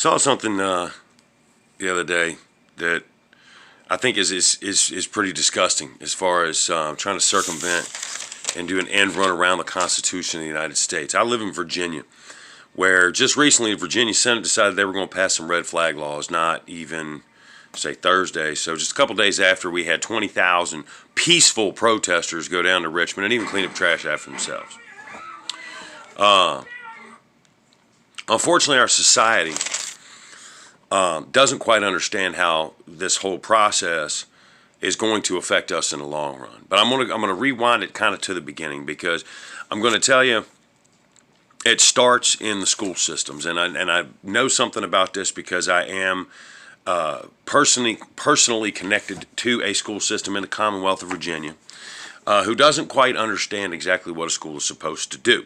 Saw something the other day that I think is pretty disgusting as far as trying to circumvent and do an end run around the Constitution of the United States. I live in Virginia, where just recently the Virginia Senate decided they were going to pass some red flag laws, not even, say, Thursday. So just a couple days after, we had 20,000 peaceful protesters go down to Richmond and even clean up trash after themselves. Unfortunately, our society doesn't quite understand how this whole process is going to affect us in the long run. But I'm gonna rewind it kind of to the beginning, because I'm going to tell you it starts in the school systems, and I know something about this because I am personally connected to a school system in the Commonwealth of Virginia who doesn't quite understand exactly what a school is supposed to do.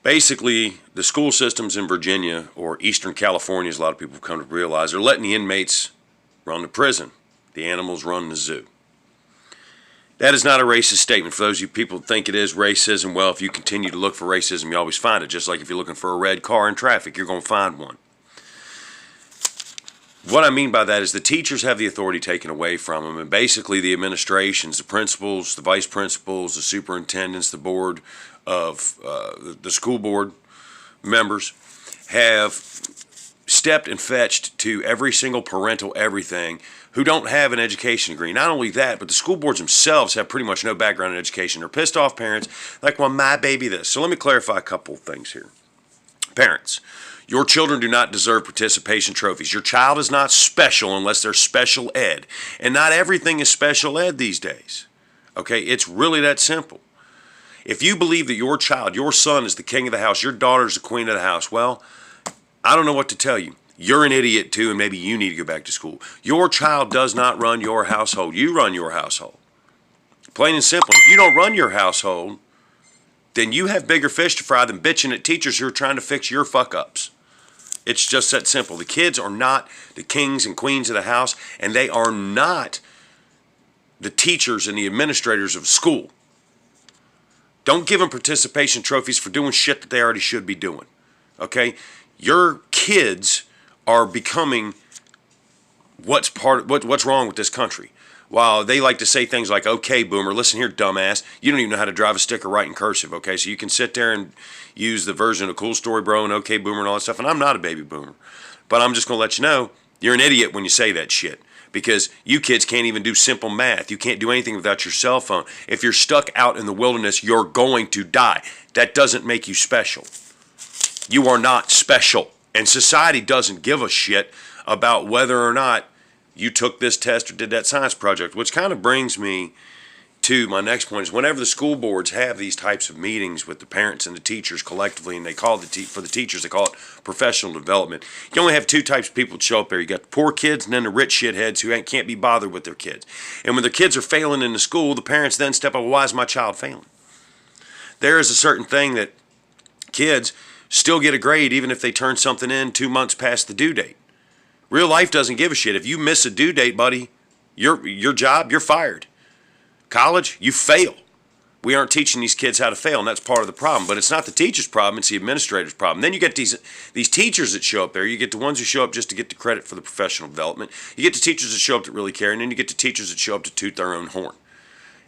Basically, the school systems in Virginia, or Eastern California, as a lot of people have come to realize, are letting the inmates run the prison. The animals run the zoo. That is not a racist statement. For those of you people who think it is racism, well, if you continue to look for racism, you always find it. Just like if you're looking for a red car in traffic, you're going to find one. What I mean by that is the teachers have the authority taken away from them, and basically the administrations, the principals, the vice principals, the superintendents, the board of the school board members have stepped and fetched to every single parental everything who don't have an education degree. Not only that, but the school boards themselves have pretty much no background in education. They're pissed off parents, like, well, my baby this. So let me clarify a couple of things here. Parents, your children do not deserve participation trophies. Your child is not special unless they're special ed. And not everything is special ed these days. Okay, it's really that simple. If you believe that your child, your son is the king of the house, your daughter is the queen of the house, well, I don't know what to tell you. You're an idiot too, and maybe you need to go back to school. Your child does not run your household. You run your household. Plain and simple. If you don't run your household, then you have bigger fish to fry than bitching at teachers who are trying to fix your fuck-ups. It's just that simple. The kids are not the kings and queens of the house, and they are not the teachers and the administrators of school. Don't give them participation trophies for doing shit that they already should be doing. Okay? Your kids are becoming what's wrong with this country. While they like to say things like, okay, boomer, listen here, dumbass, you don't even know how to drive a stick or write in cursive, okay? So you can sit there and use the version of Cool Story Bro and okay, boomer and all that stuff, and I'm not a baby boomer. But I'm just going to let you know, you're an idiot when you say that shit. Because you kids can't even do simple math. You can't do anything without your cell phone. If you're stuck out in the wilderness, you're going to die. That doesn't make you special. You are not special. And society doesn't give a shit about whether or not you took this test or did that science project. Which kind of brings me to my next point, is whenever the school boards have these types of meetings with the parents and the teachers collectively, and they call for the teachers, they call it professional development. You only have two types of people that show up there. You got the poor kids and then the rich shitheads who can't be bothered with their kids. And when their kids are failing in the school, the parents then step up, well, why is my child failing? There is a certain thing that kids still get a grade even if they turn something in 2 months past the due date. Real life doesn't give a shit. If you miss a due date, buddy, your job, you're fired. College, you fail. We aren't teaching these kids how to fail, and that's part of the problem. But it's not the teacher's problem, it's the administrator's problem. Then you get these teachers that show up there. You get the ones who show up just to get the credit for the professional development. You get the teachers that show up that really care, and then you get the teachers that show up to toot their own horn.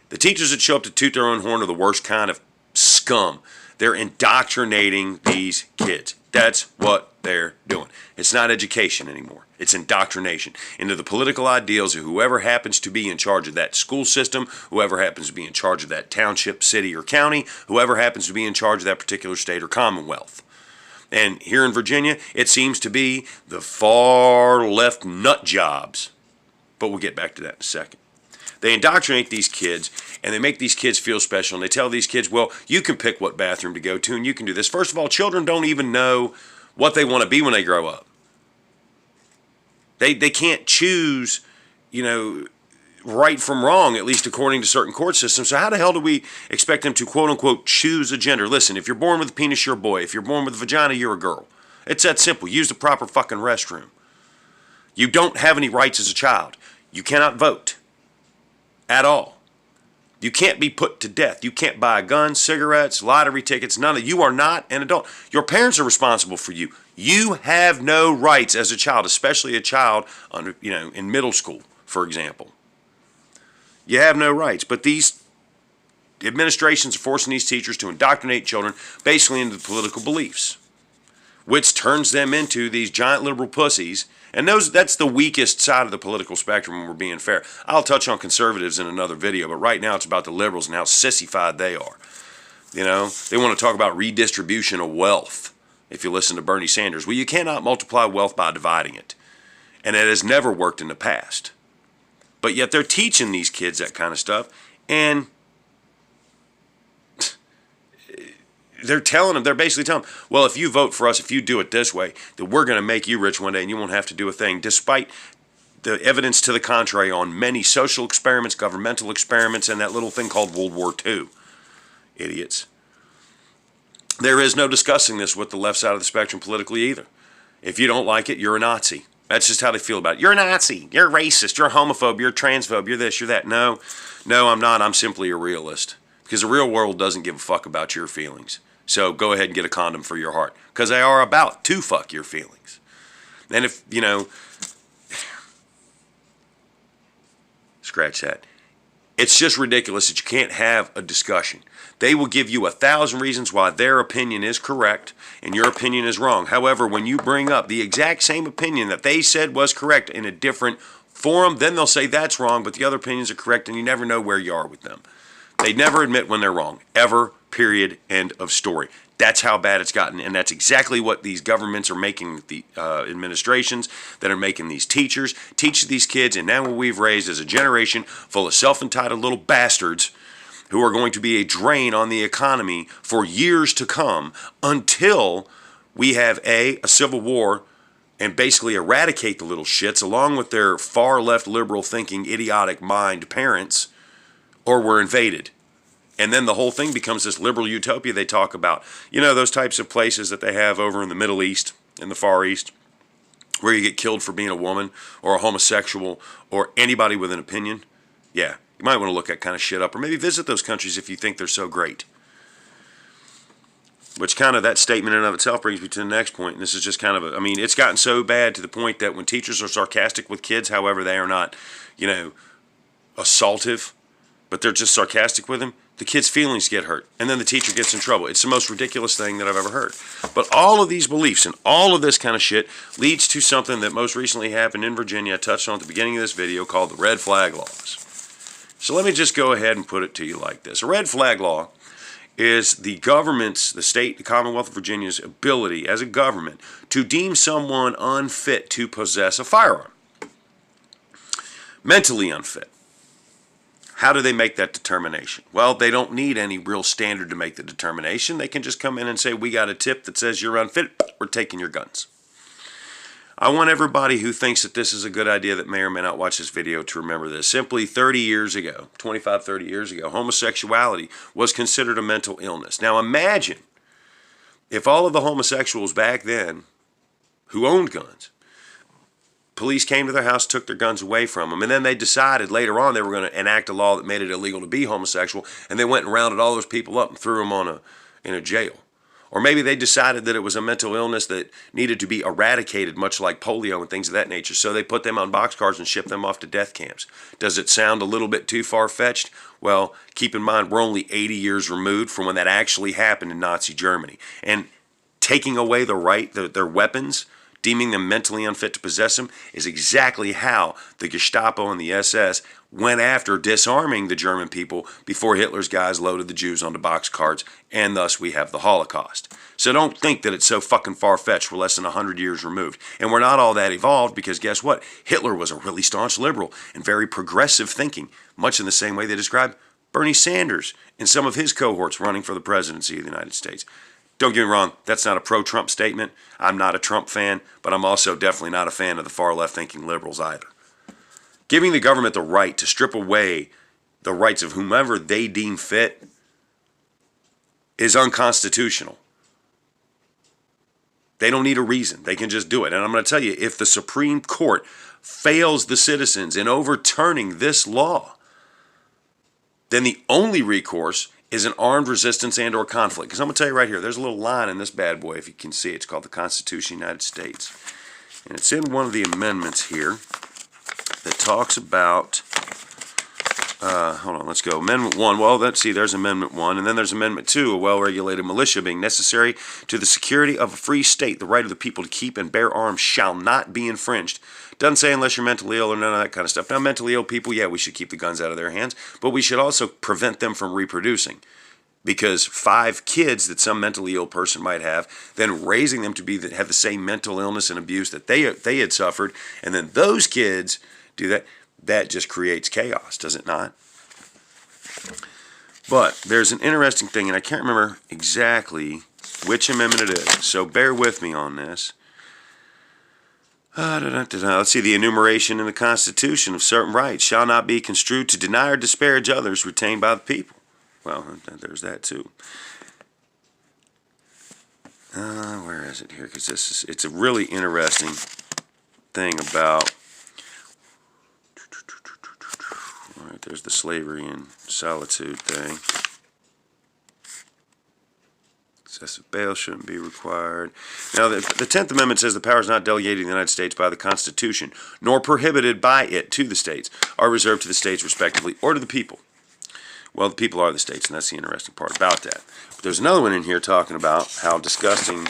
The teachers that show up to toot their own horn are the worst kind of scum. They're indoctrinating these kids. That's what they're doing. It's not education anymore. It's indoctrination into the political ideals of whoever happens to be in charge of that school system, whoever happens to be in charge of that township, city, or county, whoever happens to be in charge of that particular state or commonwealth. And here in Virginia, it seems to be the far left nut jobs. But we'll get back to that in a second. They indoctrinate these kids, and they make these kids feel special, and they tell these kids, well, you can pick what bathroom to go to, and you can do this. First of all, children don't even know what they want to be when they grow up. They can't choose, right from wrong, at least according to certain court systems. So how the hell do we expect them to, quote-unquote, choose a gender? Listen, if you're born with a penis, you're a boy. If you're born with a vagina, you're a girl. It's that simple. Use the proper fucking restroom. You don't have any rights as a child. You cannot vote at all. You can't be put to death. You can't buy guns, cigarettes, lottery tickets, none of it. You are not an adult. Your parents are responsible for you. You have no rights as a child, especially a child under, in middle school, for example. You have no rights. But these administrations are forcing these teachers to indoctrinate children basically into political beliefs, which turns them into these giant liberal pussies. And that's the weakest side of the political spectrum when we're being fair. I'll touch on conservatives in another video, but right now it's about the liberals and how sissified they are. They want to talk about redistribution of wealth, if you listen to Bernie Sanders. Well, you cannot multiply wealth by dividing it. And it has never worked in the past. But yet they're teaching these kids that kind of stuff, and they're basically telling them, well, if you vote for us, if you do it this way, then we're going to make you rich one day and you won't have to do a thing, despite the evidence to the contrary on many social experiments, governmental experiments, and that little thing called World War II. Idiots. There is no discussing this with the left side of the spectrum politically either. If you don't like it, you're a Nazi. That's just how they feel about it. You're a Nazi. You're a racist. You're a homophobe. You're a transphobe. You're this. You're that. No, I'm not. I'm simply a realist. Because the real world doesn't give a fuck about your feelings. So go ahead and get a condom for your heart. Because they are about to fuck your feelings. And if, scratch that. It's just ridiculous that you can't have a discussion. They will give you 1,000 reasons why their opinion is correct and your opinion is wrong. However, when you bring up the exact same opinion that they said was correct in a different forum, then they'll say that's wrong, but the other opinions are correct, and you never know where you are with them. They never admit when they're wrong. Ever. Period. End of story. That's how bad it's gotten, and that's exactly what these governments are making the administrations that are making these teachers teach these kids, and now what we've raised is a generation full of self-entitled little bastards who are going to be a drain on the economy for years to come until we have a civil war and basically eradicate the little shits along with their far left liberal thinking idiotic mind parents, or we're invaded. And then the whole thing becomes this liberal utopia they talk about. Those types of places that they have over in the Middle East, in the Far East, where you get killed for being a woman or a homosexual or anybody with an opinion. Yeah, you might want to look that kind of shit up, or maybe visit those countries if you think they're so great. Which kind of, that statement in and of itself brings me to the next point. And this is just kind of it's gotten so bad to the point that when teachers are sarcastic with kids, however, they are not, assaultive, but they're just sarcastic with them, the kid's feelings get hurt, and then the teacher gets in trouble. It's the most ridiculous thing that I've ever heard. But all of these beliefs and all of this kind of shit leads to something that most recently happened in Virginia. I touched on at the beginning of this video, called the red flag laws. So let me just go ahead and put it to you like this. A red flag law is the government's, the state, the Commonwealth of Virginia's ability as a government to deem someone unfit to possess a firearm. Mentally unfit. How do they make that determination? Well, they don't need any real standard to make the determination. They can just come in and say, we got a tip that says you're unfit, we're taking your guns. I want everybody who thinks that this is a good idea that may or may not watch this video to remember this. Simply 30 years ago, 25, 30 years ago, homosexuality was considered a mental illness. Now imagine if all of the homosexuals back then who owned guns, police came to their house, took their guns away from them, and then they decided later on they were going to enact a law that made it illegal to be homosexual, and they went and rounded all those people up and threw them in a jail. Or maybe they decided that it was a mental illness that needed to be eradicated, much like polio and things of that nature, so they put them on boxcars and shipped them off to death camps. Does it sound a little bit too far-fetched? Well, keep in mind, we're only 80 years removed from when that actually happened in Nazi Germany. And taking away their weapons, deeming them mentally unfit to possess them, is exactly how the Gestapo and the SS went after disarming the German people before Hitler's guys loaded the Jews onto boxcars, and thus we have the Holocaust. So don't think that it's so fucking far-fetched. We're less than 100 years removed. And we're not all that evolved, because guess what? Hitler was a really staunch liberal and very progressive thinking, much in the same way they describe Bernie Sanders and some of his cohorts running for the presidency of the United States. Don't get me wrong, that's not a pro-Trump statement. I'm not a Trump fan, but I'm also definitely not a fan of the far-left thinking liberals either. Giving the government the right to strip away the rights of whomever they deem fit is unconstitutional. They don't need a reason. They can just do it. And I'm going to tell you, if the Supreme Court fails the citizens in overturning this law, then the only recourse is an armed resistance and or conflict. Because I'm going to tell you right here, there's a little line in this bad boy, if you can see it. It's called the Constitution of the United States. And it's in one of the amendments here that talks about, hold on, let's go. Amendment 1, well, let's see, there's Amendment 1. And then there's Amendment 2, a well-regulated militia being necessary to the security of a free state. The right of the people to keep and bear arms shall not be infringed. Doesn't say unless you're mentally ill or none of that kind of stuff. Now, mentally ill people, yeah, we should keep the guns out of their hands, but we should also prevent them from reproducing. Because 5 kids that some mentally ill person might have, then raising them to have the same mental illness and abuse that they had suffered, and then those kids do that, that just creates chaos, does it not? But there's an interesting thing, and I can't remember exactly which amendment it is, so bear with me on this. Let's see, the enumeration in the Constitution of certain rights shall not be construed to deny or disparage others retained by the people. Well, there's that too. Where is it here? Because it's a really interesting thing about, all right, there's the slavery and solitude thing. Excessive bail shouldn't be required. Now, the 10th Amendment says the powers not delegated in the United States by the Constitution, nor prohibited by it to the states, are reserved to the states respectively or to the people. Well, the people are the states, and that's the interesting part about that. But there's another one in here talking about how disgusting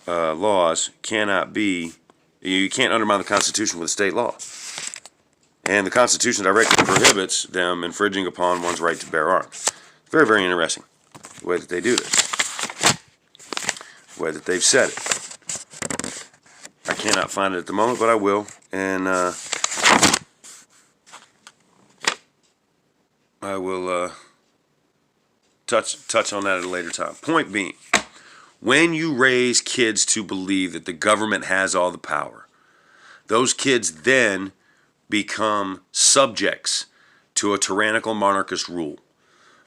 laws cannot be, you can't undermine the Constitution with a state law. And the Constitution directly prohibits them infringing upon one's right to bear arms. Very, very interesting, the way that they do this. The way that they've said it. I cannot find it at the moment, but I will. And I will touch on that at a later time. Point being, when you raise kids to believe that the government has all the power, those kids then become subjects to a tyrannical monarchist rule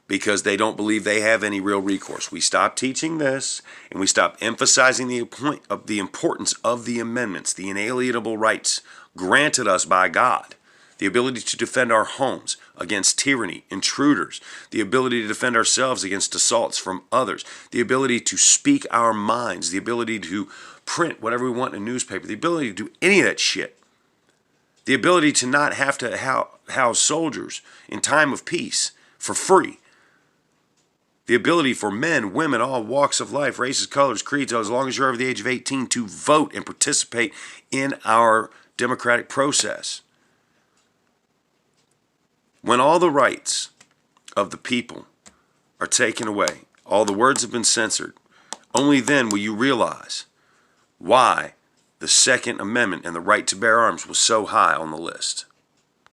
because they don't believe they have any real recourse. We stop teaching this, and we stop emphasizing the importance of the amendments, the inalienable rights granted us by God, the ability to defend our homes against tyranny, intruders, the ability to defend ourselves against assaults from others, the ability to speak our minds, the ability to print whatever we want in a newspaper, the ability to do any of that shit, the ability to not have to house soldiers in time of peace for free, the ability for men, women, all walks of life, races, colors, creeds, as long as you're over the age of 18, to vote and participate in our democratic process. When all the rights of the people are taken away, all the words have been censored, only then will you realize why the Second Amendment and the right to bear arms was so high on the list.